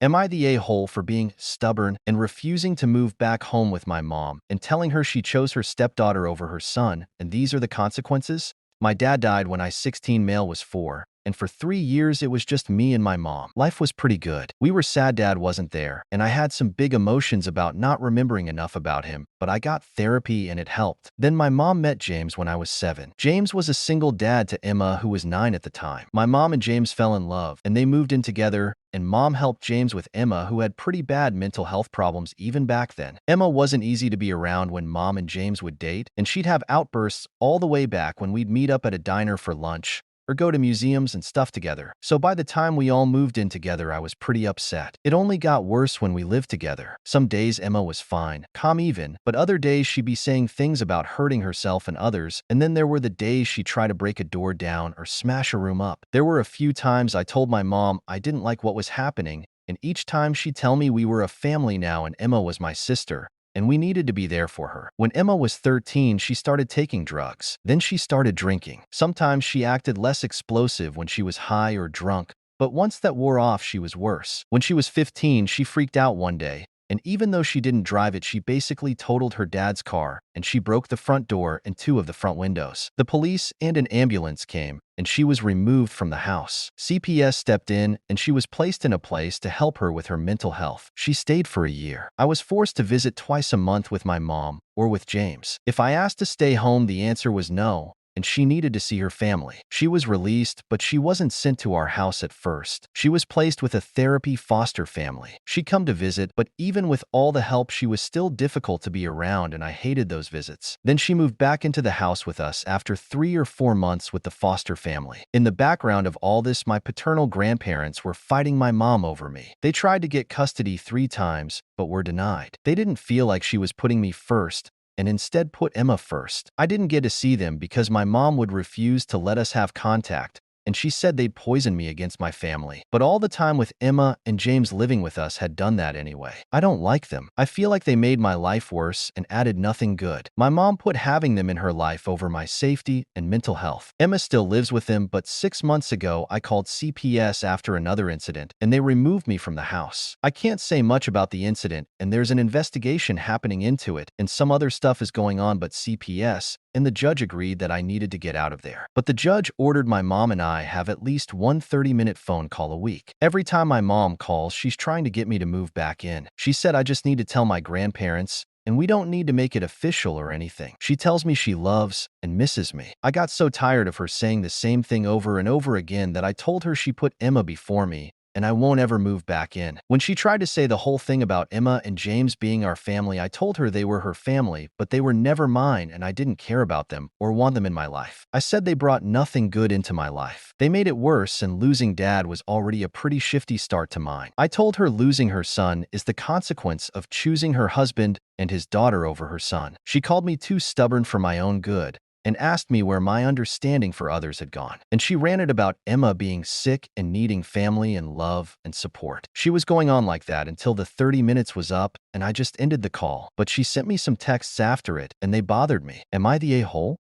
Am I the a-hole for being stubborn and refusing to move back home with my mom and telling her she chose her stepdaughter over her son, and these are the consequences? My dad died when I 16 male was 4, and for 3 years it was just me and my mom. Life was pretty good. We were sad dad wasn't there, and I had some big emotions about not remembering enough about him, but I got therapy and it helped. Then my mom met James when I was 7. James was a single dad to Emma, who was 9 at the time. My mom and James fell in love, and they moved in together, and mom helped James with Emma, who had pretty bad mental health problems even back then. Emma wasn't easy to be around when mom and James would date, and she'd have outbursts all the way back when we'd meet up at a diner for lunch or go to museums and stuff together. So by the time we all moved in together, I was pretty upset. It only got worse when we lived together. Some days Emma was fine, calm even, but other days she'd be saying things about hurting herself and others, and then there were the days she'd try to break a door down or smash a room up. There were a few times I told my mom I didn't like what was happening, and each time she'd tell me we were a family now and Emma was my sister, and we needed to be there for her. When Emma was 13, she started taking drugs. Then she started drinking. Sometimes she acted less explosive when she was high or drunk, but once that wore off, she was worse. When she was 15, she freaked out one day, and even though she didn't drive it, she basically totaled her dad's car, and she broke the front door and 2 of the front windows. The police and an ambulance came, and she was removed from the house. CPS stepped in, and she was placed in a place to help her with her mental health. She stayed for a year. I was forced to visit twice a month with my mom or with James. If I asked to stay home, the answer was no, and she needed to see her family. She was released, but she wasn't sent to our house at first. She was placed with a therapy foster family. She'd come to visit, but even with all the help, she was still difficult to be around, and I hated those visits. Then she moved back into the house with us after 3 or 4 months with the foster family. In the background of all this, my paternal grandparents were fighting my mom over me. They tried to get custody 3 times, but were denied. They didn't feel like she was putting me first, and instead put Emma first. I didn't get to see them because my mom would refuse to let us have contact, and she said they'd poison me against my family. But all the time with Emma and James living with us had done that anyway. I don't like them. I feel like they made my life worse and added nothing good. My mom put having them in her life over my safety and mental health. Emma still lives with them, but 6 months ago I called CPS after another incident, and they removed me from the house. I can't say much about the incident, and there's an investigation happening into it, and some other stuff is going on, but CPS and the judge agreed that I needed to get out of there. But the judge ordered my mom and I have at least one 30-minute phone call a week. Every time my mom calls, she's trying to get me to move back in. She said I just need to tell my grandparents, and we don't need to make it official or anything. She tells me she loves and misses me. I got so tired of her saying the same thing over and over again that I told her she put Emma before me, and I won't ever move back in. When she tried to say the whole thing about Emma and James being our family, I told her they were her family, but they were never mine, and I didn't care about them or want them in my life. I said they brought nothing good into my life. They made it worse, and losing dad was already a pretty shifty start to mine. I told her losing her son is the consequence of choosing her husband and his daughter over her son. She called me too stubborn for my own good, and asked me where my understanding for others had gone. And she ranted about Emma being sick and needing family and love and support. She was going on like that until the 30 minutes was up, and I just ended the call. But she sent me some texts after it, and they bothered me. Am I the a-hole?